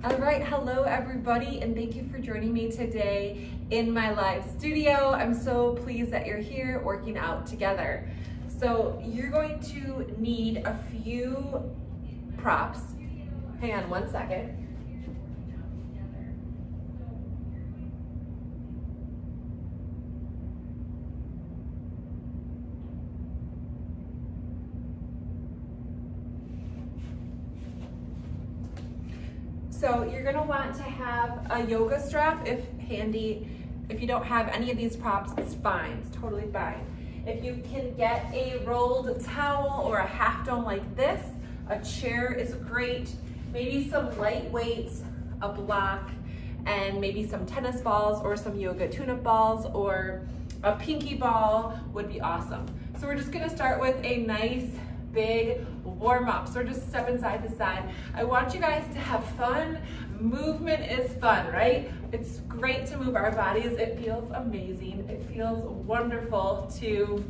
All right, hello everybody, and thank you for joining me today in my live studio. I'm so pleased that you're here working out together. So you're going to need a few props. Hang on one second. So you're gonna want to have a yoga strap if handy. If you don't have any of these props, it's fine, it's totally fine. If you can get a rolled towel or a half dome like this, a chair is great. Maybe some light weights, a block, and maybe some tennis balls or some yoga tune-up balls or a pinky ball would be awesome. So we're just gonna start with a nice big warm up. So we're just stepping side to side. I want you guys to have fun. Movement is fun, right? It's great to move our bodies. It feels amazing. It feels wonderful to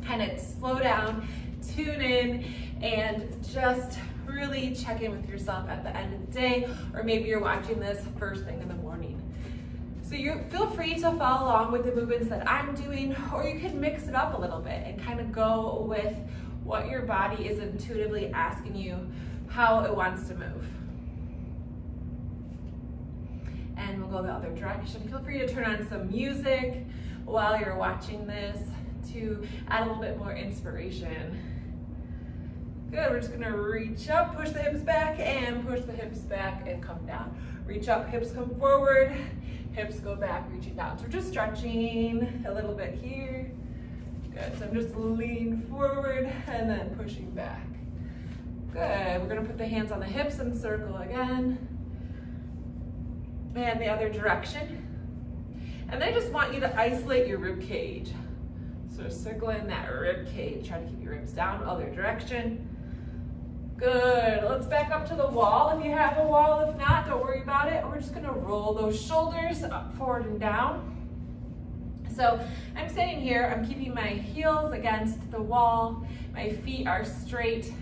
kind of slow down, tune in, and just really check in with yourself at the end of the day, or maybe you're watching this first thing in the morning. So you feel free to follow along with the movements that I'm doing, or you can mix it up a little bit and kind of go with what your body is intuitively asking you how it wants to move. And we'll go the other direction. Feel free to turn on some music while you're watching this to add a little bit more inspiration. Good, we're just gonna reach up, push the hips back, and push the hips back and come down. Reach up, hips come forward, hips go back, reaching down. So we're just stretching a little bit here. Good, so I'm just leaning forward and then pushing back. Good, we're gonna put the hands on the hips and circle again. And the other direction. And I just want you to isolate your rib cage. So circle in that rib cage. Try to keep your ribs down, other direction. Good, let's back up to the wall if you have a wall. If not, don't worry about it. We're just gonna roll those shoulders up, forward, and down. So I'm standing here, I'm keeping my heels against the wall, my feet are straight,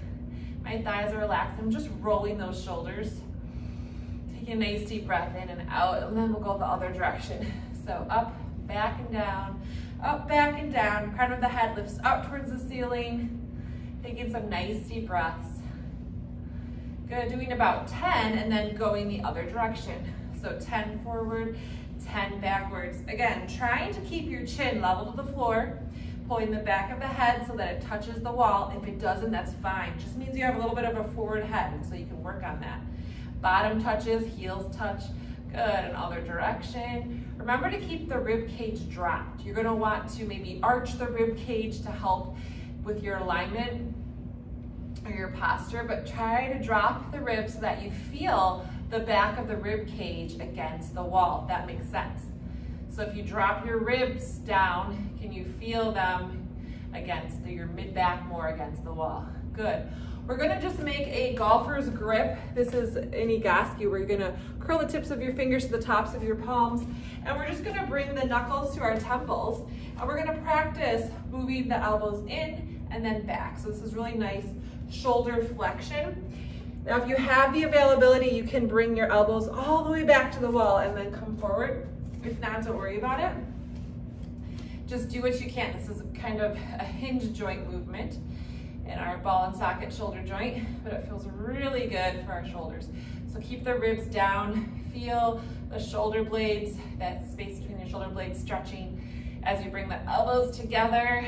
my thighs are relaxed. I'm just rolling those shoulders. Take a nice deep breath in and out, and then we'll go the other direction. So up, back and down, up, back and down. Crown of the head lifts up towards the ceiling. Taking some nice deep breaths. Good, doing about 10 and then going the other direction. So 10 forward, 10 backwards. Again, trying to keep your chin level to the floor, pulling the back of the head so that it touches the wall. If it doesn't, that's fine. Just means you have a little bit of a forward head, so you can work on that. Bottom touches, heels touch. Good, and other direction. Remember to keep the rib cage dropped. You're gonna want to maybe arch the rib cage to help with your alignment or your posture, but try to drop the ribs so that you feel the back of the rib cage against the wall, if that makes sense. So if you drop your ribs down, can you feel them against your mid-back more against the wall? Good. We're gonna just make a golfer's grip. This is an Igaski where you're gonna curl the tips of your fingers to the tops of your palms, and we're just gonna bring the knuckles to our temples, and we're gonna practice moving the elbows in and then back. So this is really nice shoulder flexion. Now, if you have the availability, you can bring your elbows all the way back to the wall and then come forward. If not, don't worry about it. Just do what you can. This is kind of a hinge joint movement in our ball and socket shoulder joint, but it feels really good for our shoulders. So keep the ribs down. Feel the shoulder blades, that space between your shoulder blades stretching as you bring the elbows together.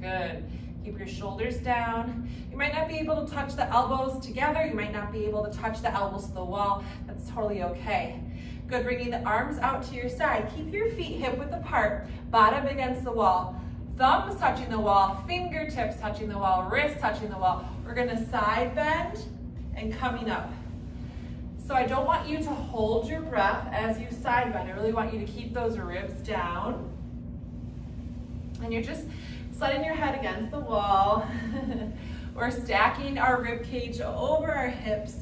Good. Keep your shoulders down. You might not be able to touch the elbows together. You might not be able to touch the elbows to the wall. That's totally okay. Good, bringing the arms out to your side. Keep your feet hip width apart, bottom against the wall. Thumbs touching the wall, fingertips touching the wall, wrists touching the wall. We're gonna side bend and coming up. So I don't want you to hold your breath as you side bend. I really want you to keep those ribs down. And you're just sliding your head against the wall. We're stacking our rib cage over our hips,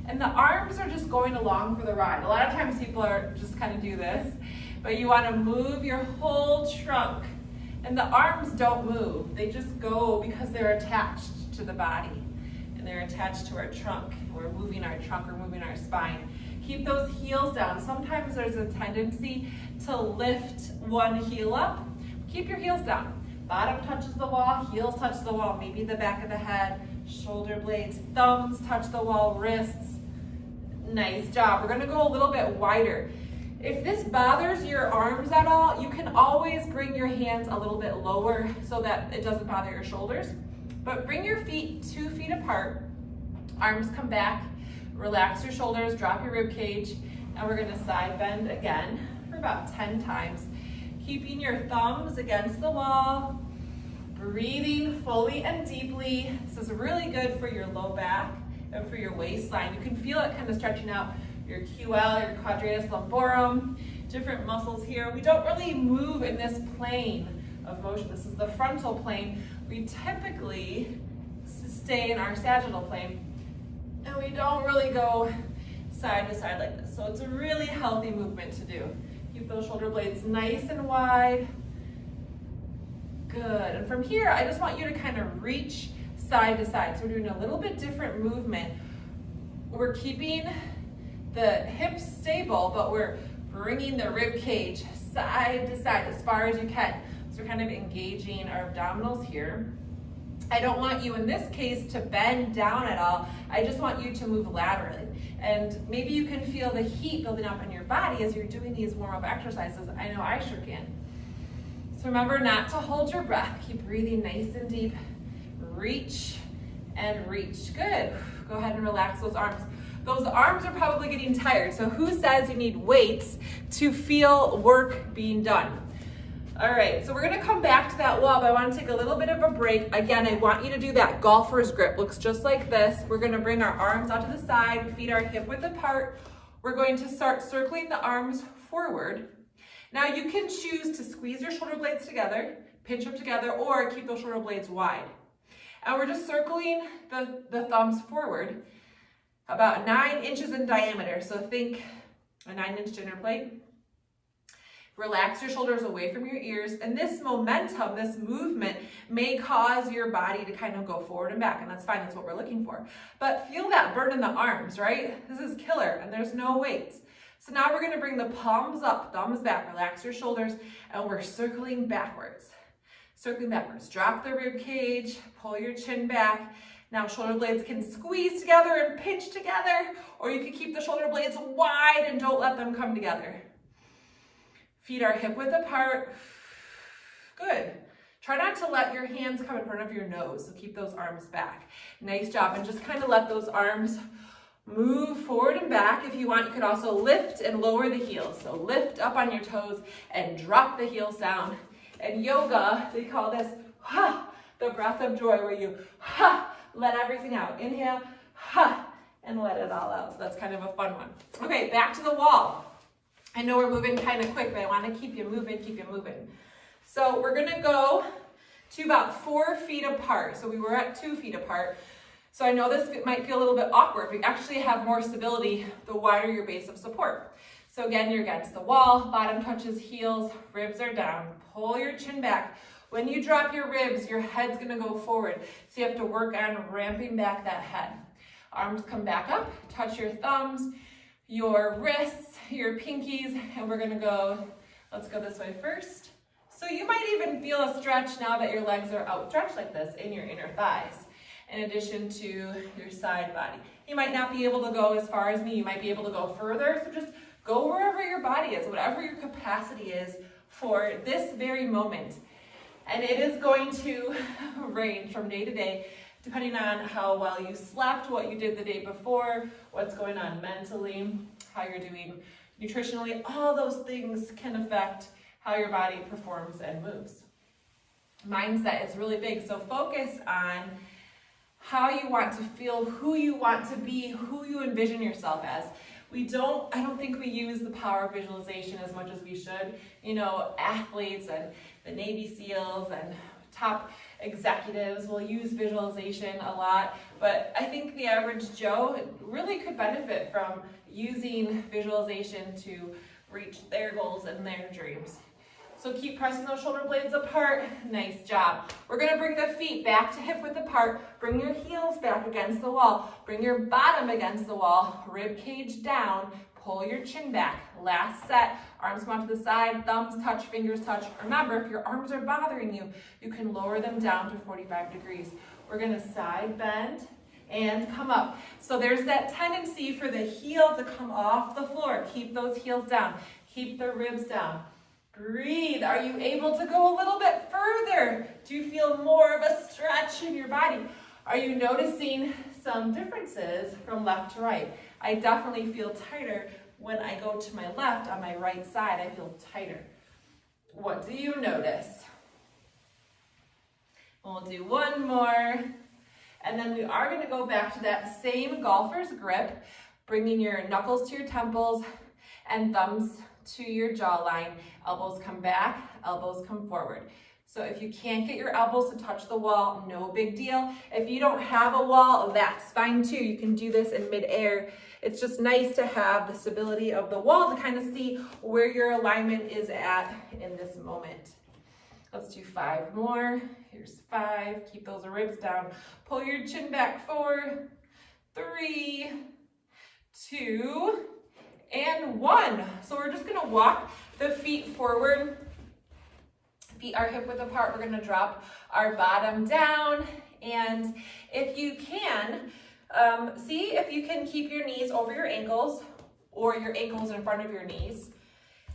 and the arms are just going along for the ride. A lot of times people are just kind of do this, but you want to move your whole trunk, and the arms don't move. They just go because they're attached to the body, and they're attached to our trunk. We're moving our trunk, we're moving our spine. Keep those heels down. Sometimes there's a tendency to lift one heel up. Keep your heels down. Bottom touches the wall, heels touch the wall, maybe the back of the head, shoulder blades, thumbs touch the wall, wrists. Nice job. We're gonna go a little bit wider. If this bothers your arms at all, you can always bring your hands a little bit lower so that it doesn't bother your shoulders. But bring your feet 2 feet apart, arms come back, relax your shoulders, drop your rib cage, and we're gonna side bend again for about 10 times. Keeping your thumbs against the wall, breathing fully and deeply. This is really good for your low back and for your waistline. You can feel it kind of stretching out your QL, your quadratus lumborum, different muscles here. We don't really move in this plane of motion. This is the frontal plane. We typically stay in our sagittal plane, and we don't really go side to side like this. So it's a really healthy movement to do. Keep those shoulder blades nice and wide. Good. And from here, I just want you to kind of reach side to side. So we're doing a little bit different movement. We're keeping the hips stable, but we're bringing the rib cage side to side as far as you can. So we're kind of engaging our abdominals here. I don't want you in this case to bend down at all. I just want you to move laterally. And maybe you can feel the heat building up in your body as you're doing these warm-up exercises. I know I sure can. So remember not to hold your breath. Keep breathing nice and deep. Reach and reach. Good. Go ahead and relax those arms. Those arms are probably getting tired. So who says you need weights to feel work being done? All right, so we're gonna come back to that wall, but I wanna take a little bit of a break. Again, I want you to do that golfer's grip. Looks just like this. We're gonna bring our arms out to the side, feet are hip width apart. We're going to start circling the arms forward. Now you can choose to squeeze your shoulder blades together, pinch them together, or keep those shoulder blades wide. And we're just circling the thumbs forward, about 9 inches in diameter. So think a 9-inch dinner plate. Relax your shoulders away from your ears. And this momentum, this movement may cause your body to kind of go forward and back, and that's fine, that's what we're looking for. But feel that burn in the arms, right? This is killer, and there's no weights. So now we're gonna bring the palms up, thumbs back, relax your shoulders, and we're circling backwards. Circling backwards. Drop the rib cage, pull your chin back. Now shoulder blades can squeeze together and pinch together, or you can keep the shoulder blades wide and don't let them come together. Feet are hip width apart. Good. Try not to let your hands come in front of your nose, so keep those arms back. Nice job, and just kind of let those arms move forward and back. If you want, you could also lift and lower the heels. So lift up on your toes and drop the heels down. And yoga, they call this the breath of joy, where you let everything out. Inhale, and let it all out. So that's kind of a fun one. Okay, back to the wall. I know we're moving kind of quick, but I want to keep you moving. So we're going to go to about 4 feet apart. So we were at 2 feet apart. So I know this might feel a little bit awkward. We actually have more stability the wider your base of support. So again, you're against the wall, bottom touches heels, ribs are down. Pull your chin back. When you drop your ribs, your head's going to go forward. So you have to work on ramping back that head. Arms come back up, touch your thumbs, your wrists, your pinkies, and we're gonna go, let's go this way first. So you might even feel a stretch now that your legs are outstretched like this in your inner thighs, in addition to your side body. You might not be able to go as far as me, you might be able to go further, so just go wherever your body is, whatever your capacity is for this very moment. And it is going to range from day to day, depending on how well you slept, what you did the day before, what's going on mentally, how you're doing nutritionally. All those things can affect how your body performs and moves. Mindset is really big, so focus on how you want to feel, who you want to be, who you envision yourself as. I don't think we use the power of visualization as much as we should. You know, athletes and the Navy SEALs and top executives will use visualization a lot, but I think the average Joe really could benefit from using visualization to reach their goals and their dreams. So keep pressing those shoulder blades apart. Nice job. We're gonna bring the feet back to hip width apart. Bring your heels back against the wall. Bring your bottom against the wall. Rib cage down. pull your chin back. Last set, arms come out to the side, thumbs touch, fingers touch. Remember, if your arms are bothering you, you can lower them down to 45 degrees. We're gonna side bend and come up. So there's that tendency for the heel to come off the floor. Keep those heels down. Keep the ribs down. Breathe. Are you able to go a little bit further? Do you feel more of a stretch in your body? Are you noticing some differences from left to right? I definitely feel tighter when I go to my left. On my right side, I feel tighter. What do you notice? We'll do one more. And then we are going to go back to that same golfer's grip, bringing your knuckles to your temples and thumbs to your jawline. Elbows come back, elbows come forward. So if you can't get your elbows to touch the wall, no big deal. If you don't have a wall, that's fine too. You can do this in midair. It's just nice to have the stability of the wall to kind of see where your alignment is at in this moment. Let's do 5 more. Here's 5. Keep those ribs down. Pull your chin back. 4, 3, 2, and 1. So we're just going to walk the feet forward. Feet are hip width apart. We're going to drop our bottom down. And if you can, see if you can keep your knees over your ankles or your ankles in front of your knees.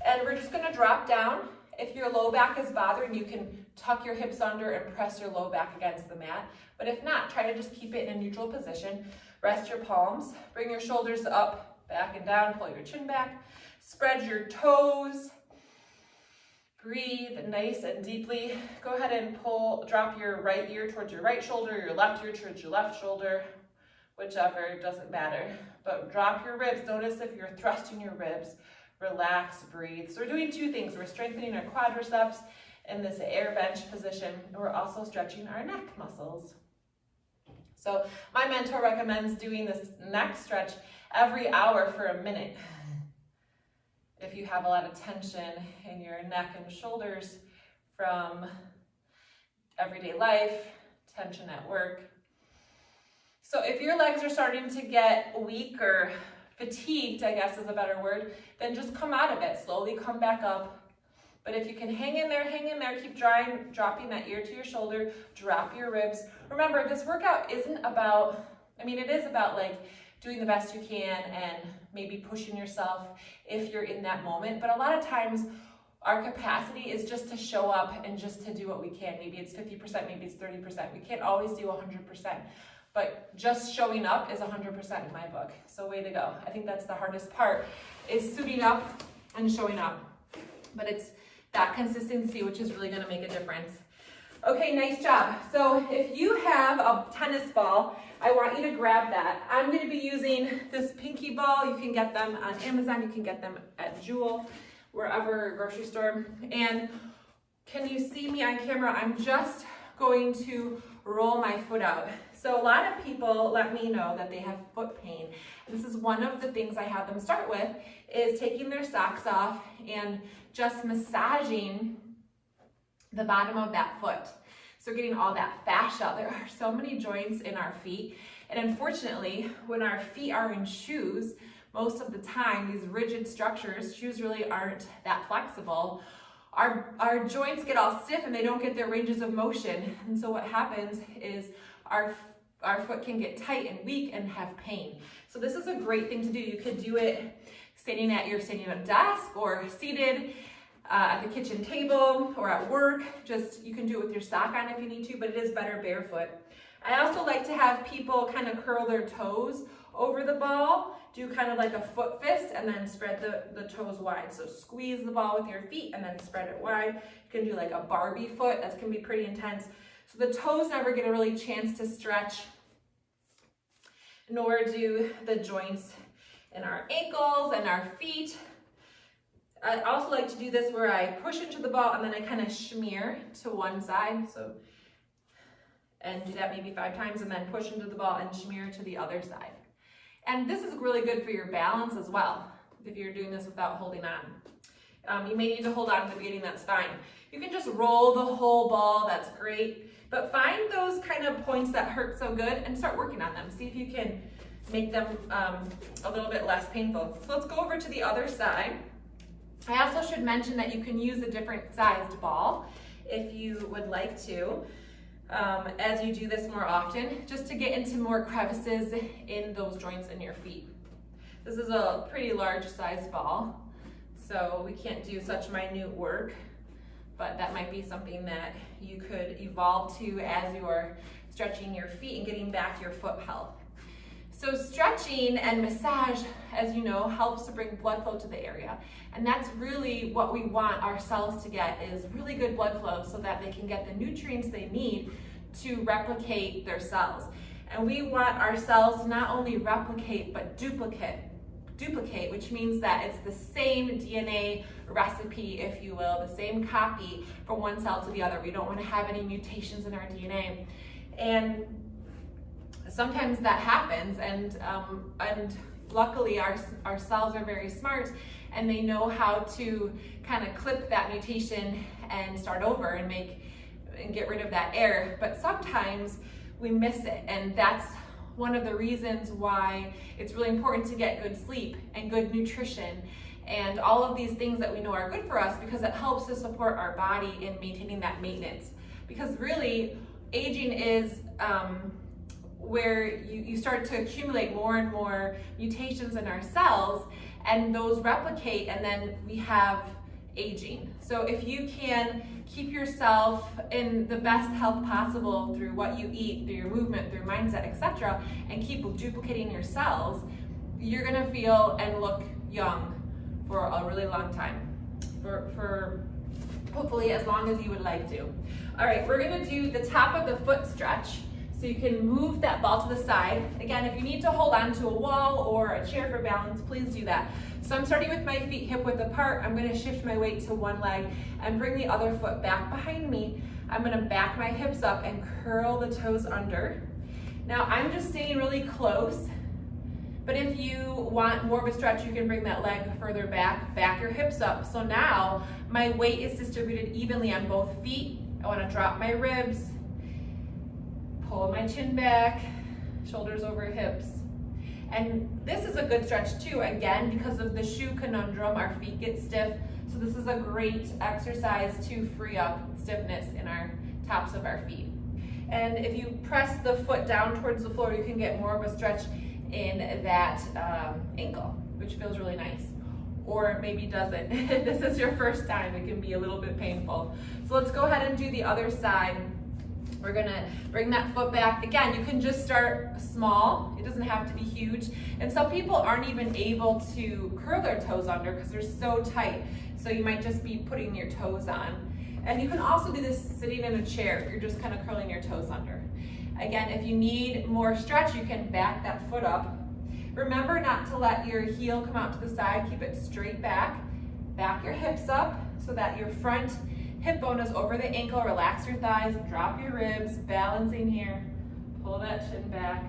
And we're just going to drop down. If your low back is bothering, you can tuck your hips under and press your low back against the mat. But if not, try to just keep it in a neutral position. Rest your palms. Bring your shoulders up, back and down. Pull your chin back. Spread your toes. Breathe nice and deeply. Go ahead and drop your right ear towards your right shoulder, your left ear towards your left shoulder, whichever, doesn't matter. But drop your ribs. Notice if you're thrusting your ribs. Relax, breathe. So we're doing 2 things. We're strengthening our quadriceps in this air bench position. And we're also stretching our neck muscles. So my mentor recommends doing this neck stretch every hour for a minute. If you have a lot of tension in your neck and shoulders from everyday life, tension at work. So if your legs are starting to get weak or fatigued, I guess is a better word, then just come out of it. Slowly come back up. But if you can hang in there, keep dropping that ear to your shoulder, drop your ribs. Remember, this workout isn't about, it is about like doing the best you can and maybe pushing yourself if you're in that moment. But a lot of times our capacity is just to show up and just to do what we can. Maybe it's 50%, maybe it's 30%. We can't always do 100%. But just showing up is 100% in my book. So way to go. I think that's the hardest part, is suiting up and showing up. But it's that consistency which is really going to make a difference. Okay, nice job. So if you have a tennis ball, I want you to grab that. I'm going to be using this pinky ball. You can get them on Amazon. You can get them at Jewel, wherever, grocery store. And can you see me on camera? I'm just going to roll my foot out. So a lot of people let me know that they have foot pain. This is one of the things I have them start with, is taking their socks off and just massaging the bottom of that foot. So getting all that fascia out. There are so many joints in our feet. And unfortunately, when our feet are in shoes, most of the time, these rigid structures, shoes really aren't that flexible. Our joints get all stiff and they don't get their ranges of motion. And so what happens is our foot can get tight and weak and have pain. So this is a great thing to do. You could do it standing at your desk or seated at the kitchen table or at work. You can do it with your sock on if you need to, but it is better barefoot. I also like to have people kind of curl their toes over the ball, do kind of like a foot fist, and then spread the toes wide. So squeeze the ball with your feet and then spread it wide. You can do like a Barbie foot. That can be pretty intense. So the toes never get a really chance to stretch, nor do the joints in our ankles and our feet. I also like to do this where I push into the ball and then I kind of smear to one side. And do that maybe 5 times and then push into the ball and smear to the other side. And this is really good for your balance as well, if you're doing this without holding on. You may need to hold on in the beginning, that's fine. You can just roll the whole ball, that's great. But find those kind of points that hurt so good and start working on them. See if you can make them a little bit less painful. So let's go over to the other side. I also should mention that you can use a different sized ball if you would like to, as you do this more often, just to get into more crevices in those joints in your feet. This is a pretty large sized ball, so we can't do such minute work, but that might be something that you could evolve to as you're stretching your feet and getting back your foot health. So stretching and massage, as you know, helps to bring blood flow to the area. And that's really what we want our cells to get, is really good blood flow so that they can get the nutrients they need to replicate their cells. And we want our cells to not only replicate, but duplicate, which means that it's the same DNA recipe, if you will, the same copy from one cell to the other. We don't want to have any mutations in our DNA. And sometimes that happens, and luckily our cells are very smart, and they know how to kind of clip that mutation and start over and get rid of that error. But sometimes we miss it, and that's one of the reasons why it's really important to get good sleep and good nutrition and all of these things that we know are good for us, because it helps to support our body in maintaining that maintenance. Because really, aging is where you start to accumulate more and more mutations in our cells, and those replicate, and then we have aging. So if you can keep yourself in the best health possible through what you eat, through your movement, through mindset, etc., and keep duplicating your cells, you're gonna feel and look young for a really long time, for hopefully as long as you would like to. All right, we're gonna do the top of the foot stretch. So you can move that ball to the side. Again, if you need to hold on to a wall or a chair for balance, please do that. So I'm starting with my feet hip width apart. I'm gonna shift my weight to one leg and bring the other foot back behind me. I'm gonna back my hips up and curl the toes under. Now I'm just staying really close, but if you want more of a stretch, you can bring that leg further back your hips up. So now my weight is distributed evenly on both feet. I wanna drop my ribs, pull my chin back, shoulders over hips. And this is a good stretch too, again, because of the shoe conundrum, our feet get stiff. So this is a great exercise to free up stiffness in our tops of our feet. And if you press the foot down towards the floor, you can get more of a stretch in that ankle, which feels really nice. Or maybe doesn't. If this is your first time, it can be a little bit painful. So let's go ahead and do the other side. We're gonna bring that foot back. Again, you can just start small. It doesn't have to be huge. And some people aren't even able to curl their toes under because they're so tight. So you might just be putting your toes on. And you can also do this sitting in a chair. You're just kind of curling your toes under. Again, if you need more stretch, you can back that foot up. Remember not to let your heel come out to the side. Keep it straight back. Back your hips up so that your front hip bone is over the ankle. Relax your thighs, drop your ribs, balancing here. Pull that chin back.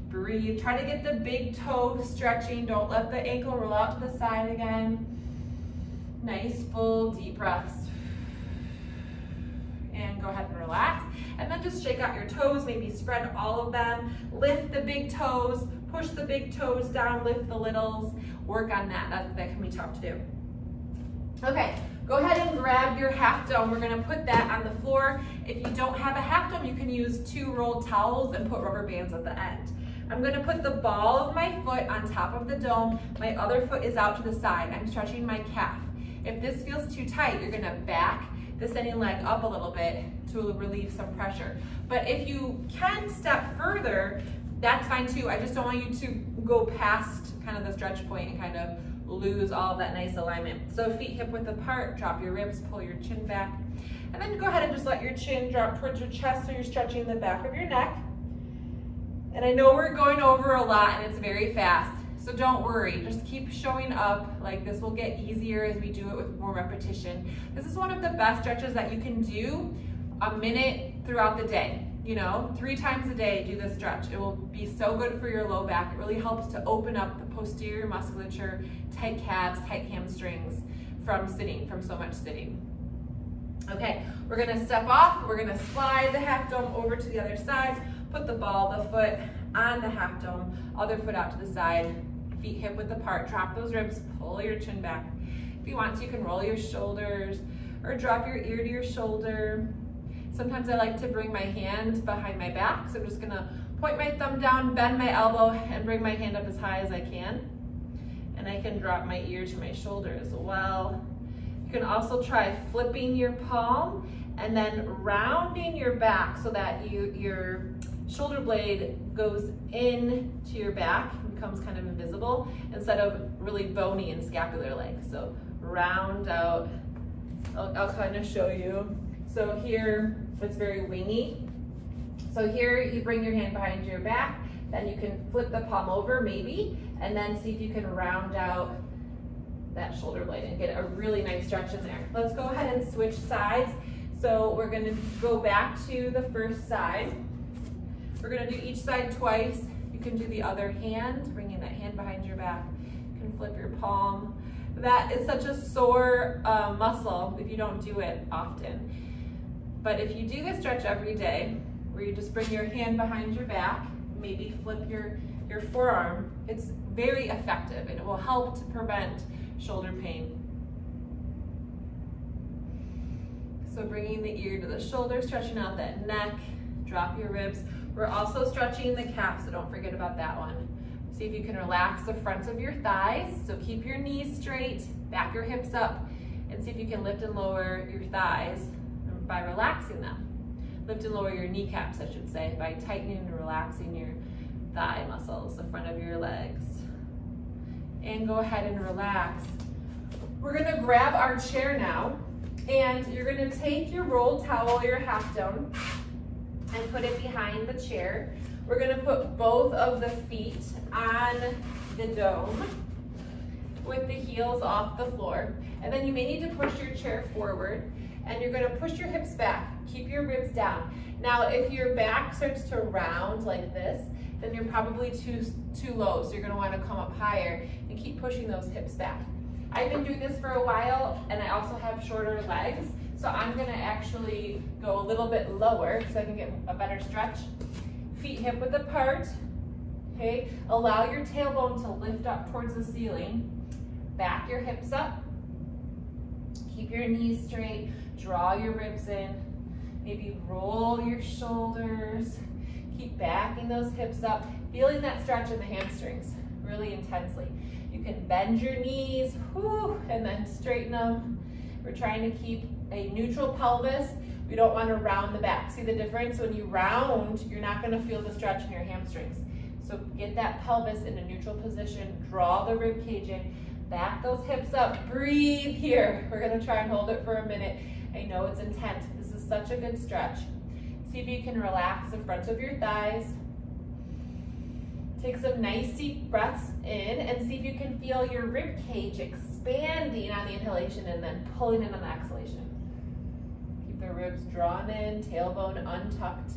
Breathe. Try to get the big toe stretching. Don't let the ankle roll out to the side again. Nice, full, deep breaths. And go ahead and relax. And then just shake out your toes, maybe spread all of them. Lift the big toes, push the big toes down, lift the littles. Work on that. That can be tough to do. Okay. Go ahead and grab your half dome. We're gonna put that on the floor. If you don't have a half dome, you can use 2 rolled towels and put rubber bands at the end. I'm gonna put the ball of my foot on top of the dome. My other foot is out to the side. I'm stretching my calf. If this feels too tight, you're gonna back the sending leg up a little bit to relieve some pressure. But if you can step further, that's fine too. I just don't want you to go past kind of the stretch point and kind of lose all of that nice alignment. So feet hip width apart, drop your ribs, pull your chin back. And then go ahead and just let your chin drop towards your chest so you're stretching the back of your neck. And I know we're going over a lot and it's very fast, so don't worry. Just keep showing up. Like, this will get easier as we do it with more repetition. This is one of the best stretches that you can do a minute throughout the day. You know, 3 times a day, do this stretch. It will be so good for your low back. It really helps to open up the posterior musculature, tight calves, tight hamstrings from so much sitting. Okay, we're gonna step off. We're gonna slide the half dome over to the other side. Put the ball, the foot on the half dome, other foot out to the side, feet hip width apart, drop those ribs, pull your chin back. If you want to, you can roll your shoulders or drop your ear to your shoulder. Sometimes I like to bring my hand behind my back, so I'm just gonna point my thumb down, bend my elbow, and bring my hand up as high as I can. And I can drop my ear to my shoulder as well. You can also try flipping your palm and then rounding your back so that your shoulder blade goes in to your back and becomes kind of invisible instead of really bony and scapular like. So round out, I'll kind of show you. So here it's very wingy. So here you bring your hand behind your back, then you can flip the palm over maybe, and then see if you can round out that shoulder blade and get a really nice stretch in there. Let's go ahead and switch sides. So we're gonna go back to the first side. We're gonna do each side twice. You can do the other hand, bringing that hand behind your back. You can flip your palm. That is such a sore muscle if you don't do it often. But if you do this stretch every day, where you just bring your hand behind your back, maybe flip your forearm, it's very effective and it will help to prevent shoulder pain. So bringing the ear to the shoulder, stretching out that neck, drop your ribs. We're also stretching the calf, so don't forget about that one. See if you can relax the fronts of your thighs. So keep your knees straight, back your hips up, and see if you can lift and lower your thighs by relaxing them. Lift and lower your kneecaps, I should say, by tightening and relaxing your thigh muscles, the front of your legs. And go ahead and relax. We're gonna grab our chair now, and you're gonna take your rolled towel, your half dome, and put it behind the chair. We're gonna put both of the feet on the dome with the heels off the floor. And then you may need to push your chair forward, and you're gonna push your hips back. Keep your ribs down. Now, if your back starts to round like this, then you're probably too low, so you're gonna wanna come up higher and keep pushing those hips back. I've been doing this for a while, and I also have shorter legs, so I'm gonna actually go a little bit lower so I can get a better stretch. Feet hip width apart, okay? Allow your tailbone to lift up towards the ceiling. Back your hips up. Keep your knees straight, draw your ribs in. Maybe roll your shoulders. Keep backing those hips up, feeling that stretch in the hamstrings really intensely. You can bend your knees, whew, and then straighten them. We're trying to keep a neutral pelvis. We don't want to round the back. See the difference? When you round, you're not going to feel the stretch in your hamstrings. So get that pelvis in a neutral position, draw the rib cage in, back those hips up, breathe here. We're going to try and hold it for a minute. I know it's intense. This is such a good stretch. See if you can relax the fronts of your thighs. Take some nice deep breaths in and see if you can feel your rib cage expanding on the inhalation and then pulling in on the exhalation. Keep the ribs drawn in, tailbone untucked.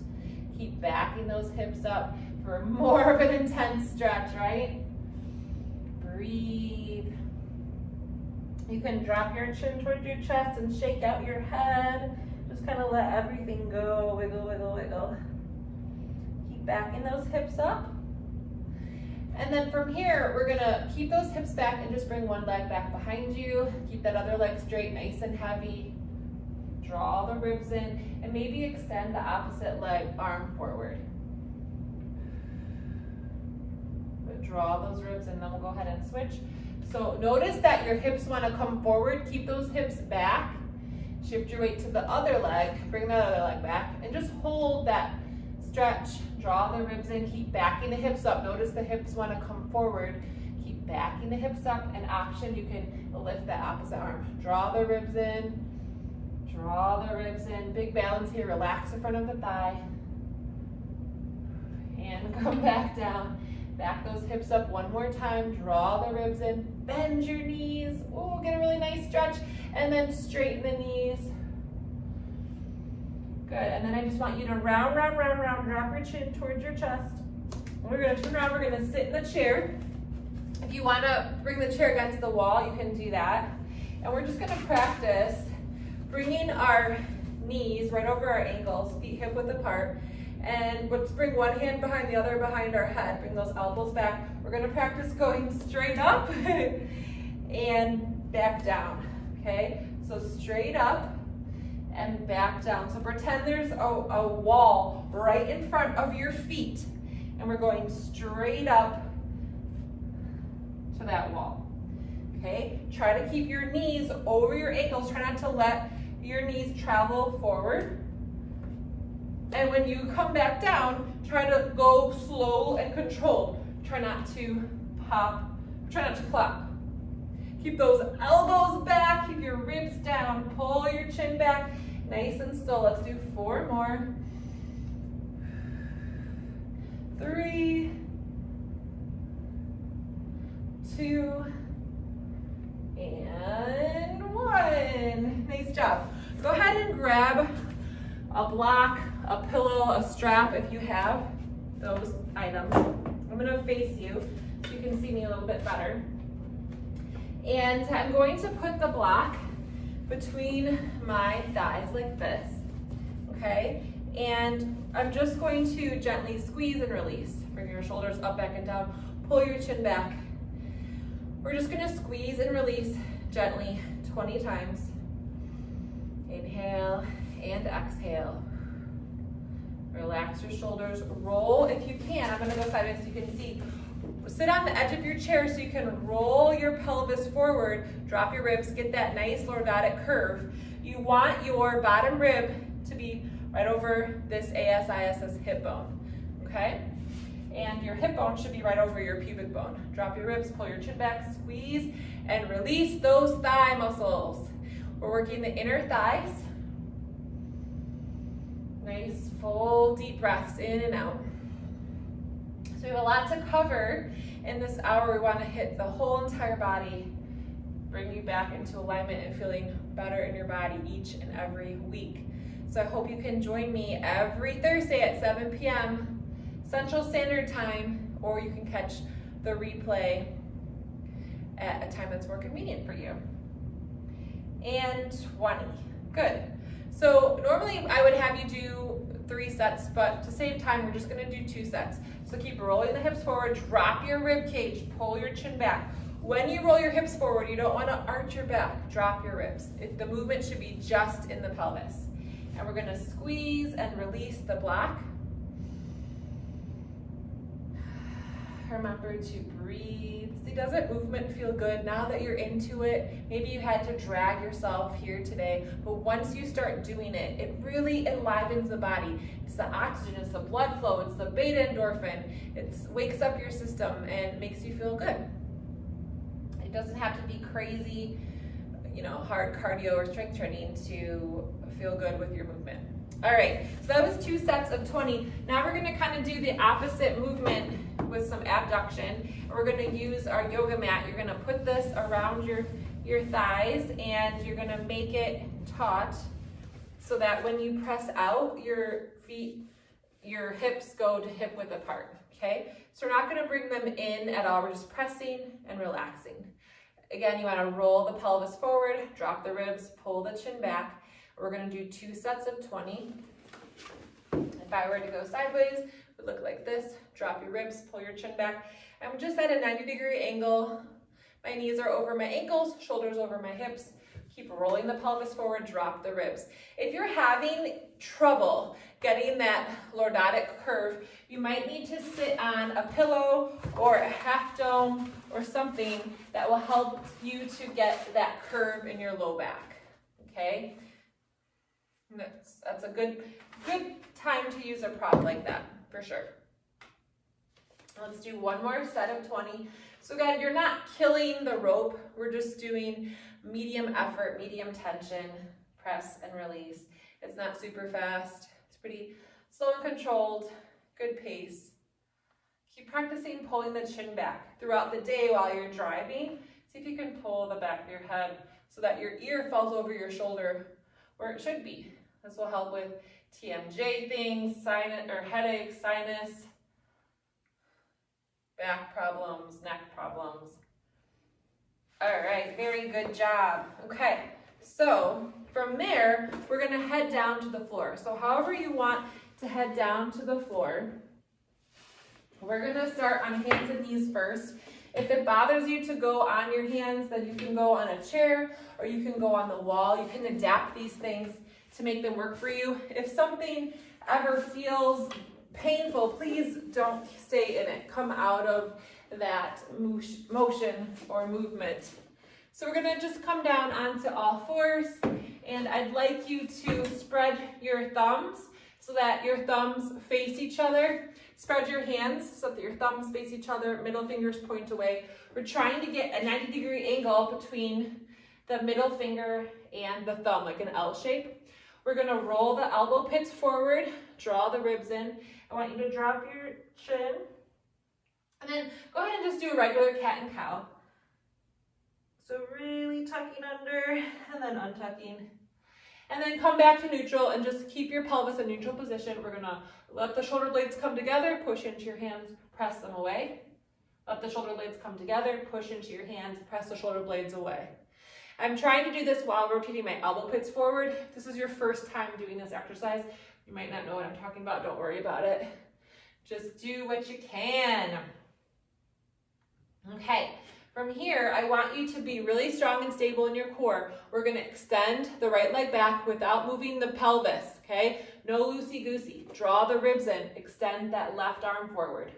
Keep backing those hips up for more of an intense stretch, right? Breathe. You can drop your chin towards your chest and shake out your head. Just kind of let everything go, wiggle, wiggle, wiggle. Keep backing those hips up. And then from here, we're gonna keep those hips back and just bring one leg back behind you. Keep that other leg straight, nice and heavy. Draw the ribs in, and maybe extend the opposite leg, arm forward. But draw those ribs, and then we'll go ahead and switch. So notice that your hips wanna come forward. Keep those hips back. Shift your weight to the other leg, bring the other leg back, and just hold that stretch. Draw the ribs in, keep backing the hips up. Notice the hips want to come forward. Keep backing the hips up. An option, you can lift that opposite arm. Draw the ribs in, draw the ribs in. Big balance here, relax the front of the thigh. And come back down. Back those hips up one more time. Draw the ribs in, bend your knees. Oh, get a really nice stretch. And then straighten the knees. Good, and then I just want you to round, round, round, round, drop your chin towards your chest. We're gonna turn around, we're gonna sit in the chair. If you wanna bring the chair against the wall, you can do that. And we're just gonna practice bringing our knees right over our ankles, feet hip width apart, And let's bring one hand behind the other behind our head. Bring those elbows back. We're gonna practice going straight up and back down, okay? So straight up and back down. So pretend there's a wall right in front of your feet, and we're going straight up to that wall, okay? Try to keep your knees over your ankles. Try not to let your knees travel forward. And when you come back down, try to go slow and controlled. Try not to pop, try not to clap. Keep those elbows back, keep your ribs down, pull your chin back, nice and still. Let's do 4 more. 3, 2, and 1. Nice job. Go ahead and grab a block, a pillow, a strap if you have those items. I'm gonna face you so you can see me a little bit better. And I'm going to put the block between my thighs like this, okay? And I'm just going to gently squeeze and release. Bring your shoulders up, back, and down. Pull your chin back. We're just gonna squeeze and release gently 20 times. Inhale and exhale. Relax your shoulders. Roll if you can. I'm gonna go sideways so you can see. Sit on the edge of your chair so you can roll your pelvis forward, drop your ribs, get that nice lordotic curve. You want your bottom rib to be right over this ASIS hip bone, okay? And your hip bone should be right over your pubic bone. Drop your ribs, pull your chin back, squeeze, and release those thigh muscles. We're working the inner thighs. Nice, full deep breaths in and out. So we have a lot to cover in this hour. We want to hit the whole entire body, bring you back into alignment and feeling better in your body each and every week. So I hope you can join me every Thursday at 7 p.m. Central Standard Time, or you can catch the replay at a time that's more convenient for you. And 20, good. So normally I would have you do 3 sets, but to save time, we're just gonna do 2 sets. So keep rolling the hips forward, drop your rib cage, pull your chin back. When you roll your hips forward, you don't wanna arch your back, drop your ribs. The movement should be just in the pelvis. And we're gonna squeeze and release the block. Remember to breathe. See, doesn't movement feel good now that you're into it? Maybe you had to drag yourself here today, but once you start doing it, it really enlivens the body. It's the oxygen, it's the blood flow, it's the beta endorphin. It wakes up your system and makes you feel good. It doesn't have to be crazy, hard cardio or strength training to feel good with your movement. All right, so that was 2 sets of 20. Now we're gonna kind of do the opposite movement with some abduction. We're gonna use our yoga mat. You're gonna put this around your thighs and you're gonna make it taut so that when you press out, your hips go to hip width apart, okay? So we're not gonna bring them in at all. We're just pressing and relaxing. Again, you wanna roll the pelvis forward, drop the ribs, pull the chin back. We're gonna do 2 sets of 20. If I were to go sideways, it would look like this. Drop your ribs, pull your chin back. I'm just at a 90-degree angle. My knees are over my ankles, shoulders over my hips. Keep rolling the pelvis forward, drop the ribs. If you're having trouble getting that lordotic curve, you might need to sit on a pillow or a half dome or something that will help you to get that curve in your low back, okay? That's a good time to use a prop like that, for sure. Let's do 1 more set of 20. So again, you're not killing the rope. We're just doing medium effort, medium tension, press and release. It's not super fast. It's pretty slow and controlled, good pace. Keep practicing pulling the chin back throughout the day while you're driving. See if you can pull the back of your head so that your ear falls over your shoulder where it should be. This will help with TMJ things, sinus or headaches, sinus, back problems, neck problems. All right, very good job. Okay, so from there, we're gonna head down to the floor. So however you want to head down to the floor. We're gonna start on hands and knees first. If it bothers you to go on your hands, then you can go on a chair or you can go on the wall. You can adapt these things to make them work for you. If something ever feels painful, please don't stay in it. Come out of that motion or movement. So we're gonna just come down onto all fours, and I'd like you to spread your thumbs so that your thumbs face each other. Spread your hands so that your thumbs face each other, middle fingers point away. We're trying to get a 90-degree angle between the middle finger and the thumb, like an L shape. We're gonna roll the elbow pits forward, draw the ribs in. I want you to drop your chin. And then go ahead and just do a regular cat and cow. So really tucking under and then untucking. And then come back to neutral and just keep your pelvis in neutral position. We're gonna let the shoulder blades come together, push into your hands, press them away. Let the shoulder blades come together, push into your hands, press the shoulder blades away. I'm trying to do this while rotating my elbow pits forward. If this is your first time doing this exercise, you might not know what I'm talking about. Don't worry about it. Just do what you can. Okay. From here, I want you to be really strong and stable in your core. We're gonna extend the right leg back without moving the pelvis, okay? No loosey-goosey. Draw the ribs in, extend that left arm forward.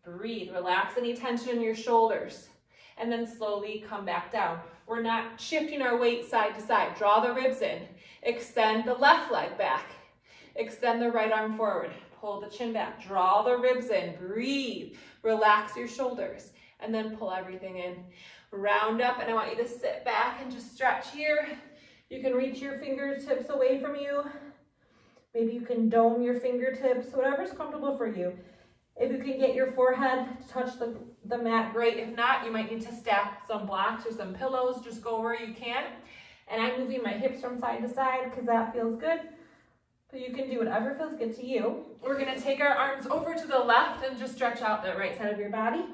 Breathe, relax any tension in your shoulders, and then slowly come back down. We're not shifting our weight side to side. Draw the ribs in, extend the left leg back, extend the right arm forward, pull the chin back, draw the ribs in, breathe, relax your shoulders. And then pull everything in. Round up, and I want you to sit back and just stretch here. You can reach your fingertips away from you. Maybe you can dome your fingertips, whatever's comfortable for you. If you can get your forehead to touch the mat, great. If not, you might need to stack some blocks or some pillows. Just go where you can. And I'm moving my hips from side to side because that feels good. But you can do whatever feels good to you. We're gonna take our arms over to the left and just stretch out the right side of your body.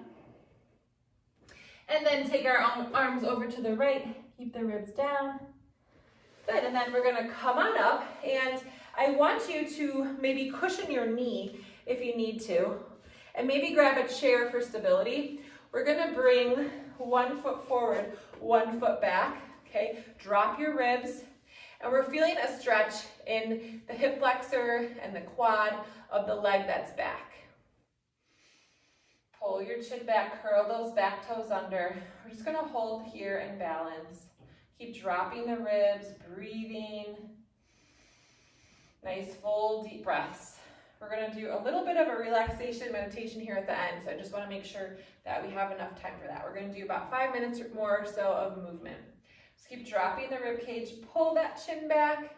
And then take our arms over to the right, keep the ribs down. Good, and then we're gonna come on up, and I want you to maybe cushion your knee if you need to, and maybe grab a chair for stability. We're gonna bring 1 foot forward, 1 foot back, okay? Drop your ribs, and we're feeling a stretch in the hip flexor and the quad of the leg that's back. Pull your chin back, curl those back toes under. We're just gonna hold here and balance. Keep dropping the ribs, breathing. Nice full deep breaths. We're gonna do a little bit of a relaxation meditation here at the end, so I just wanna make sure that we have enough time for that. We're gonna do about 5 minutes or more or so of movement. Just keep dropping the rib cage, pull that chin back.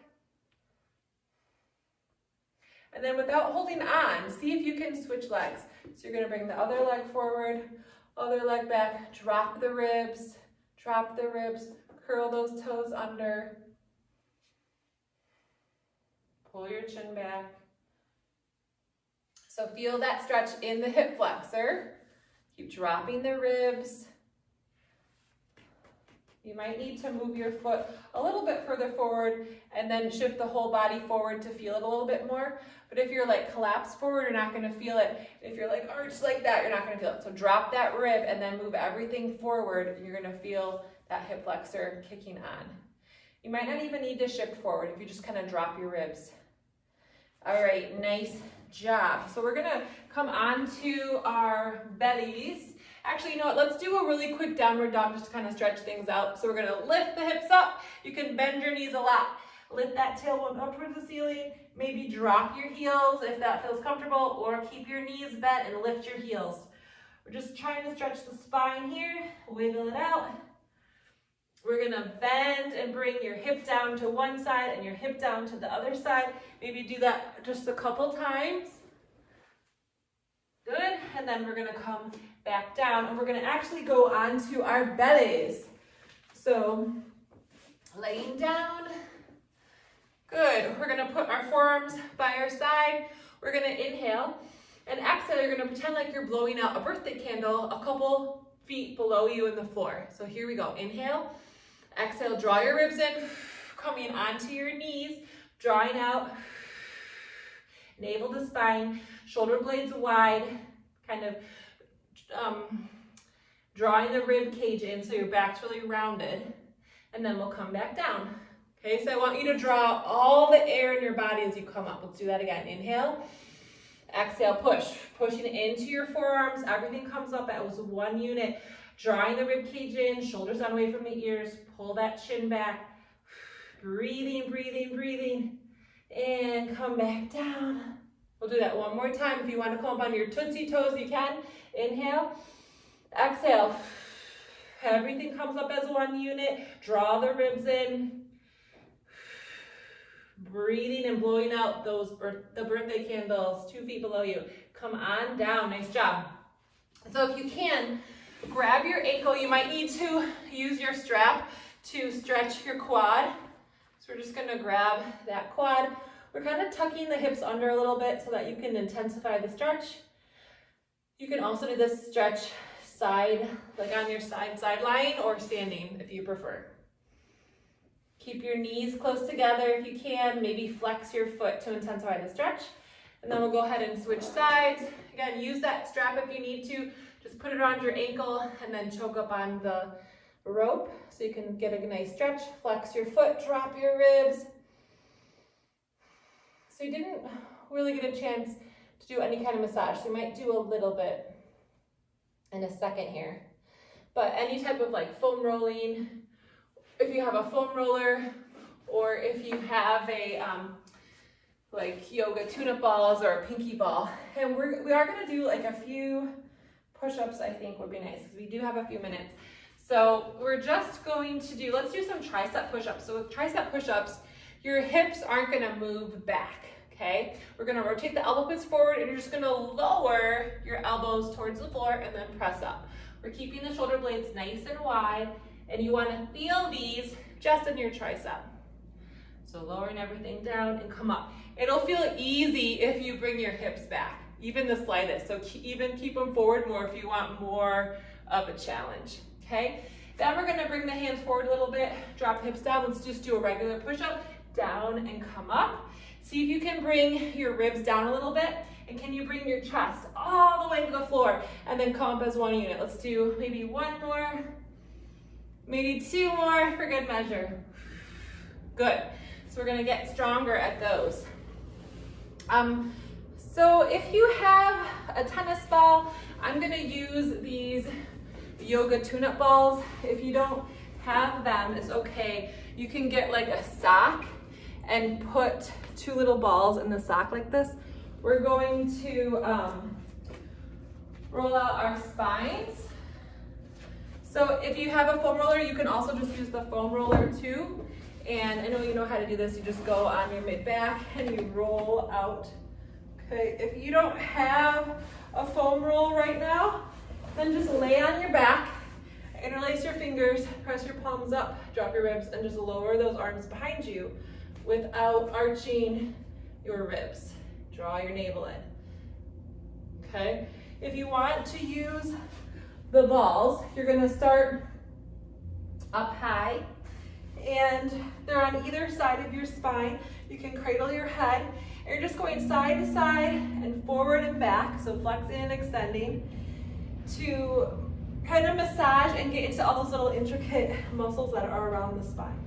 And then without holding on, see if you can switch legs. So you're gonna bring the other leg forward, other leg back, drop the ribs, curl those toes under. Pull your chin back. So feel that stretch in the hip flexor. Keep dropping the ribs. You might need to move your foot a little bit further forward and then shift the whole body forward to feel it a little bit more. But if you're like collapsed forward, you're not gonna feel it. If you're like arched like that, you're not gonna feel it. So drop that rib and then move everything forward. You're gonna feel that hip flexor kicking on. You might not even need to shift forward if you just kind of drop your ribs. All right, nice job. So we're gonna come onto our bellies. Actually, you know what? Let's do a really quick downward dog just to kind of stretch things out. So we're gonna lift the hips up. You can bend your knees a lot. Lift that tailbone up towards the ceiling. Maybe drop your heels if that feels comfortable, or keep your knees bent and lift your heels. We're just trying to stretch the spine here. Wiggle it out. We're gonna bend and bring your hip down to one side and your hip down to the other side. Maybe do that just a couple times. Good, and then we're gonna come back down, and we're gonna actually go onto our bellies. So, laying down. Good, we're gonna put our forearms by our side. We're gonna inhale, and exhale, you're gonna pretend like you're blowing out a birthday candle a couple feet below you in the floor. So here we go, inhale, exhale, draw your ribs in, coming onto your knees, drawing out, Navel to spine, shoulder blades wide, kind of drawing the rib cage in so your back's really rounded, and then we'll come back down. Okay, so I want you to draw all the air in your body as you come up. Let's do that again. Inhale, exhale, push. Pushing into your forearms, everything comes up as one unit. Drawing the rib cage in, shoulders down away from the ears, pull that chin back. Breathing, breathing, breathing, and come back down. We'll do that one more time. If you want to come up on your tootsie toes, you can. Inhale, exhale. Everything comes up as one unit. Draw the ribs in. Breathing and blowing out the birthday candles 2 feet below you. Come on down. Nice job. So if you can, grab your ankle. You might need to use your strap to stretch your quad. So we're just going to grab that quad. We're kind of tucking the hips under a little bit so that you can intensify the stretch. You can also do this stretch side, like on your side lying or standing if you prefer. Keep your knees close together if you can. Maybe flex your foot to intensify the stretch. And then we'll go ahead and switch sides. Again, use that strap if you need to. Just put it around your ankle and then choke up on the rope so you can get a nice stretch. Flex your foot, drop your ribs. So you didn't really get a chance to do any kind of massage, so you might do a little bit in a second here. But any type of like foam rolling, if you have a foam roller, or if you have a like yoga tune-up balls or a pinky ball. And we are gonna do like a few push-ups, I think would be nice, because we do have a few minutes. So we're just going to do, let's do some tricep push-ups. So with tricep push-ups, your hips aren't gonna move back, okay? We're gonna rotate the elbow pits forward and you're just gonna lower your elbows towards the floor and then press up. We're keeping the shoulder blades nice and wide, and you wanna feel these just in your tricep. So lowering everything down and come up. It'll feel easy if you bring your hips back, even the slightest. So even keep them forward more if you want more of a challenge, okay? Then we're gonna bring the hands forward a little bit, drop the hips down. Let's just do a regular push-up, down and come up. See if you can bring your ribs down a little bit, and can you bring your chest all the way to the floor, and then come up as one unit. Let's do maybe one more, maybe 2 more for good measure. Good. So we're gonna get stronger at those. So if you have a tennis ball, I'm gonna use these yoga tune-up balls. If you don't have them, it's okay. You can get like a sock and put 2 little balls in the sock like this. We're going to roll out our spines. So if you have a foam roller, you can also just use the foam roller too. And I know you know how to do this. You just go on your mid-back and you roll out. Okay, if you don't have a foam roll right now, then just lay on your back, interlace your fingers, press your palms up, drop your ribs, and just lower those arms behind you without arching your ribs. Draw your navel in. Okay, if you want to use the balls, you're gonna start up high, and they're on either side of your spine. You can cradle your head, and you're just going side to side and forward and back, so flexing and extending, to kind of massage and get into all those little intricate muscles that are around the spine.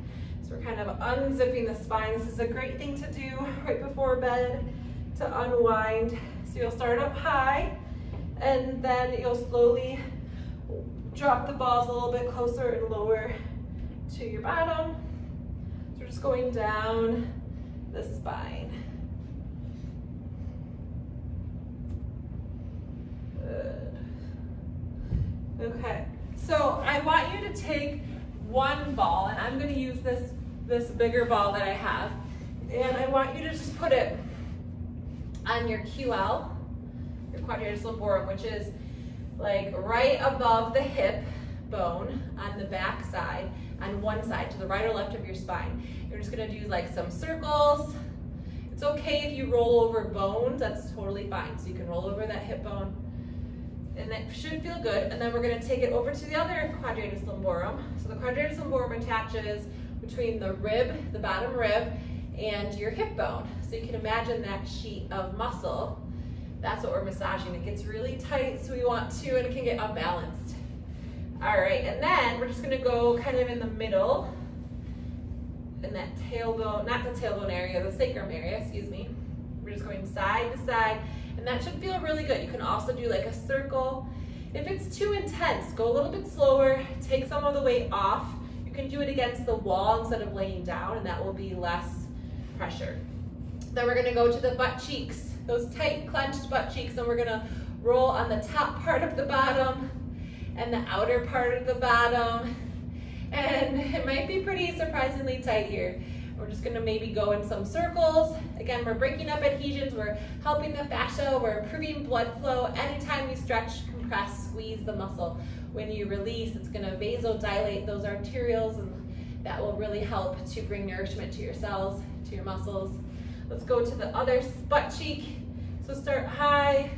So we're kind of unzipping the spine. This is a great thing to do right before bed to unwind. So you'll start up high, and then you'll slowly drop the balls a little bit closer and lower to your bottom. So we're just going down the spine. Good. Okay, so I want you to take one ball, and I'm going to use this bigger ball that I have, and I want you to just put it on your QL, your quadratus lumborum, which is like right above the hip bone on the back side, on one side, to the right or left of your spine. You're just gonna do like some circles. It's okay if you roll over bones, that's totally fine. So you can roll over that hip bone, and that should feel good. And then we're gonna take it over to the other quadratus lumborum. So the quadratus lumborum attaches between the rib, the bottom rib, and your hip bone. So you can imagine that sheet of muscle. That's what we're massaging. It gets really tight, so we want to, and it can get unbalanced. All right, and then we're just gonna go kind of in the middle, in that tailbone, not the tailbone area, the sacrum area, excuse me. We're just going side to side, and that should feel really good. You can also do like a circle. If it's too intense, go a little bit slower, take some of the weight off. You can do it against the wall instead of laying down, and that will be less pressure. Then we're gonna go to the butt cheeks, those tight clenched butt cheeks, and we're gonna roll on the top part of the bottom and the outer part of the bottom. And it might be pretty surprisingly tight here. We're just gonna maybe go in some circles. Again, we're breaking up adhesions, we're helping the fascia, we're improving blood flow. Anytime you stretch, compress, squeeze the muscle. When you release, it's gonna vasodilate those arterioles, and that will really help to bring nourishment to your cells, to your muscles. Let's go to the other butt cheek. So start high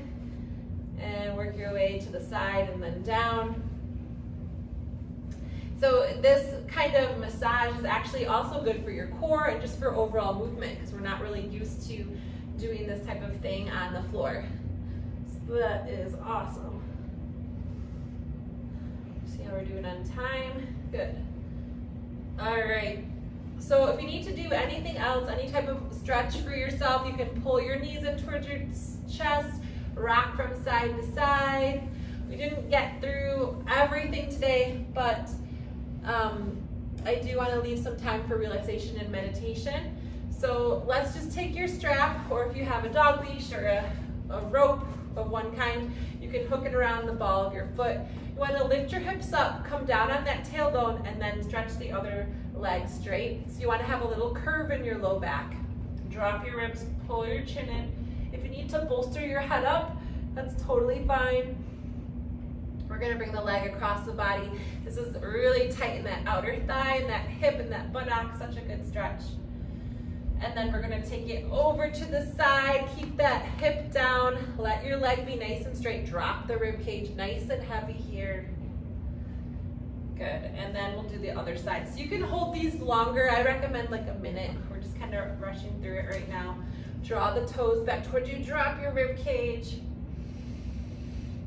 and work your way to the side and then down. So this kind of massage is actually also good for your core and just for overall movement, because we're not really used to doing this type of thing on the floor. So that is awesome. See how we're doing on time? Good. All right. So if you need to do anything else, any type of stretch for yourself, you can pull your knees in towards your chest, rock from side to side. We didn't get through everything today, but I do want to leave some time for relaxation and meditation. So let's just take your strap, or if you have a dog leash or a rope of one kind, you can hook it around the ball of your foot. You want to lift your hips up, come down on that tailbone, and then stretch the other leg straight. So you want to have a little curve in your low back. Drop your ribs, pull your chin in. If you need to bolster your head up, that's totally fine. We're gonna bring the leg across the body. This is really tight in that outer thigh and that hip and that buttock, such a good stretch. And then we're gonna take it over to the side, keep that hip down, let your leg be nice and straight, drop the rib cage nice and heavy here. Good, and then we'll do the other side. So you can hold these longer. I recommend like a minute. We're just kind of rushing through it right now. Draw the toes back towards you, drop your rib cage.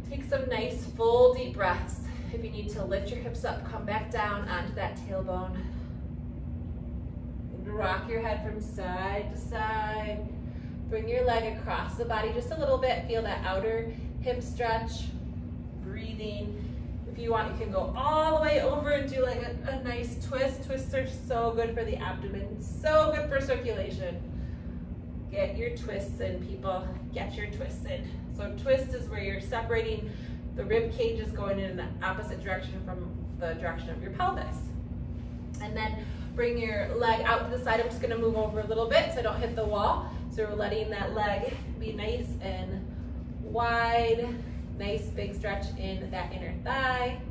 Take some nice full deep breaths. If you need to lift your hips up, come back down onto that tailbone. And rock your head from side to side. Bring your leg across the body just a little bit. Feel that outer hip stretch. Breathing. If you want, you can go all the way over and do like a nice twist. Twists are so good for the abdomen, so good for circulation. Get your twists in, people. Get your twists in. So twist is where you're separating, the rib cage is going in the opposite direction from the direction of your pelvis. And then bring your leg out to the side. I'm just gonna move over a little bit so I don't hit the wall. So we're letting that leg be nice and wide, nice big stretch in that inner thigh.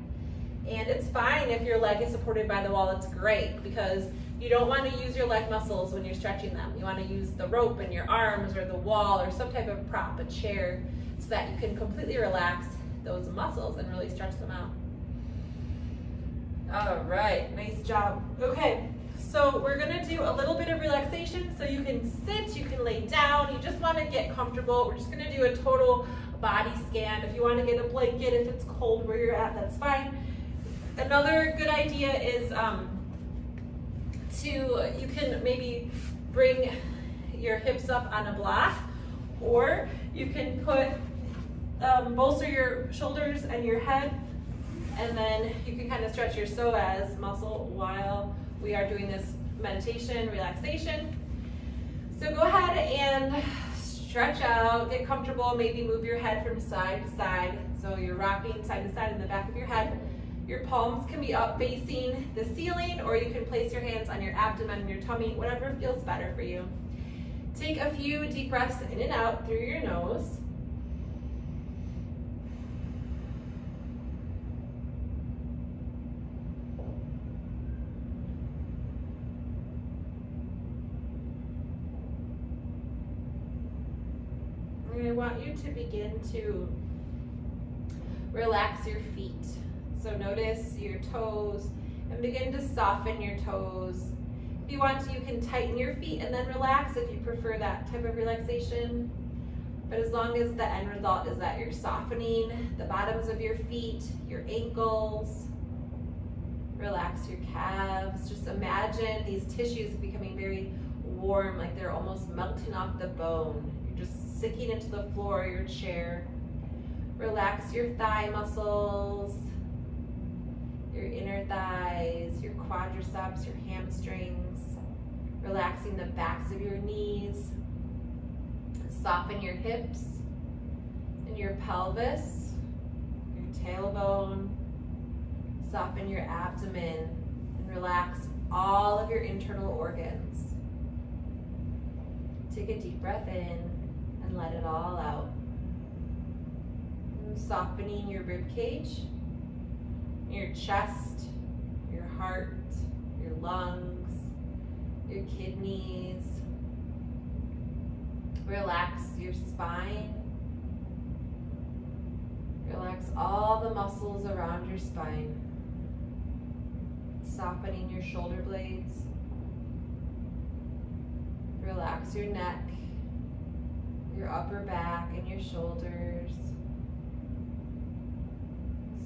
And it's fine if your leg is supported by the wall, it's great, because you don't want to use your leg muscles when you're stretching them. You want to use the rope in your arms or the wall or some type of prop, a chair, so that you can completely relax those muscles and really stretch them out. All right, nice job. Okay, so we're gonna do a little bit of relaxation. So you can sit, you can lay down, you just want to get comfortable. We're just gonna do a total body scan. If you want to get a blanket, if it's cold where you're at, that's fine. Another good idea is you can maybe bring your hips up on a block, or you can put bolster your shoulders and your head, and then you can kind of stretch your psoas muscle while we are doing this meditation, relaxation. So go ahead and stretch out, get comfortable, maybe move your head from side to side. So you're rocking side to side in the back of your head. Your palms can be up facing the ceiling, or you can place your hands on your abdomen and your tummy, whatever feels better for you. Take a few deep breaths in and out through your nose. And I want you to begin to relax your feet. So notice your toes and begin to soften your toes If you want to, you can tighten your feet and then relax if you prefer that type of relaxation. But as long as the end result is that you're softening the bottoms of your feet, your ankles, relax your calves. Just imagine these tissues becoming very warm, like they're almost melting off the bone. You're just sinking into the floor of your chair. Relax your thigh muscles, your inner thighs, your quadriceps, your hamstrings. Relaxing the backs of your knees. Soften your hips and your pelvis, your tailbone. Soften your abdomen and relax all of your internal organs. Take a deep breath in and let it all out. And softening your rib cage, your chest, your heart, your lungs, your kidneys. Relax your spine. Relax all the muscles around your spine. Softening your shoulder blades. Relax your neck, your upper back and your shoulders.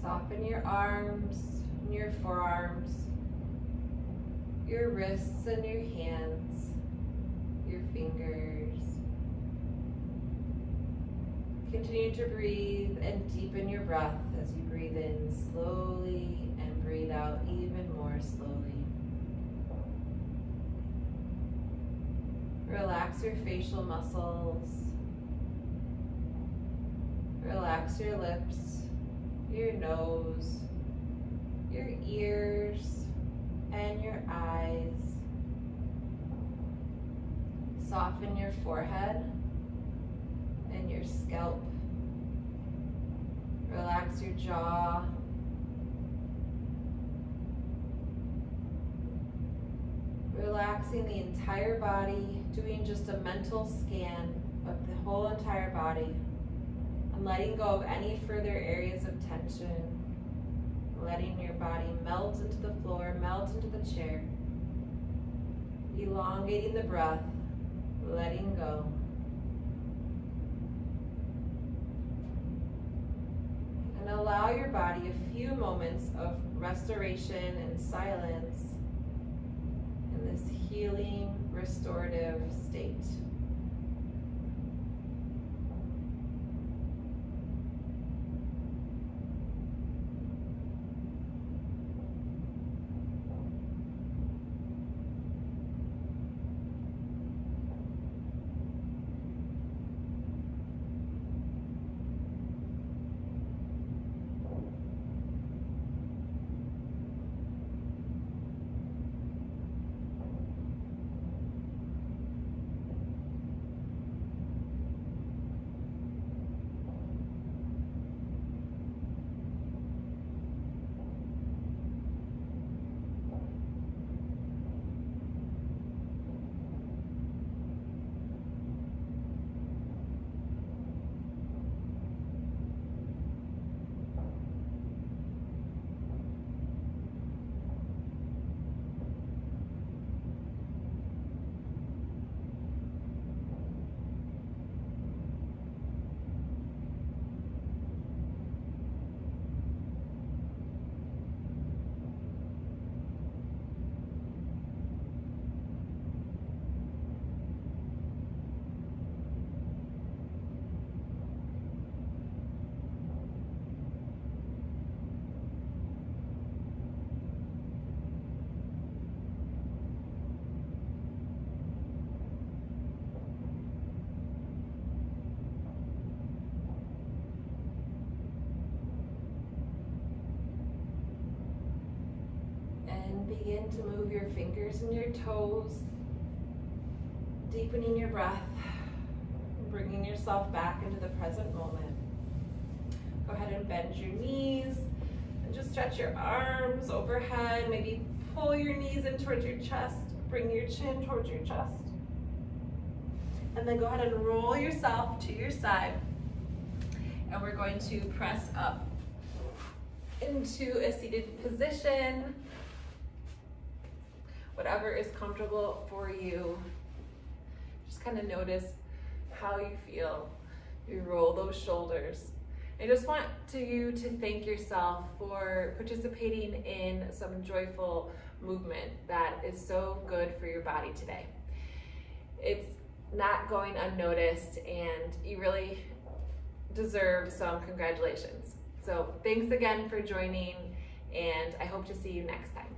Soften your arms and your forearms, your wrists and your hands, your fingers. Continue to breathe and deepen your breath as you breathe in slowly and breathe out even more slowly. Relax your facial muscles. Relax your lips, your nose, your ears, and your eyes. Soften your forehead and your scalp. Relax your jaw. Relaxing the entire body, doing just a mental scan of the whole entire body and letting go of any further areas of tension. Letting your body melt into the floor, melt into the chair. Elongating the breath, letting go. And allow your body a few moments of restoration and silence in this healing, restorative state. Begin to move your fingers and your toes, deepening your breath, bringing yourself back into the present moment. Go ahead and bend your knees and just stretch your arms overhead. Maybe pull your knees in towards your chest, bring your chin towards your chest. And then go ahead and roll yourself to your side. And we're going to press up into a seated position. whatever is comfortable for you. Just kind of notice how you feel. You roll those shoulders. I just want you to thank yourself for participating in some joyful movement that is so good for your body today. It's not going unnoticed, and you really deserve some congratulations. So thanks again for joining, and I hope to see you next time.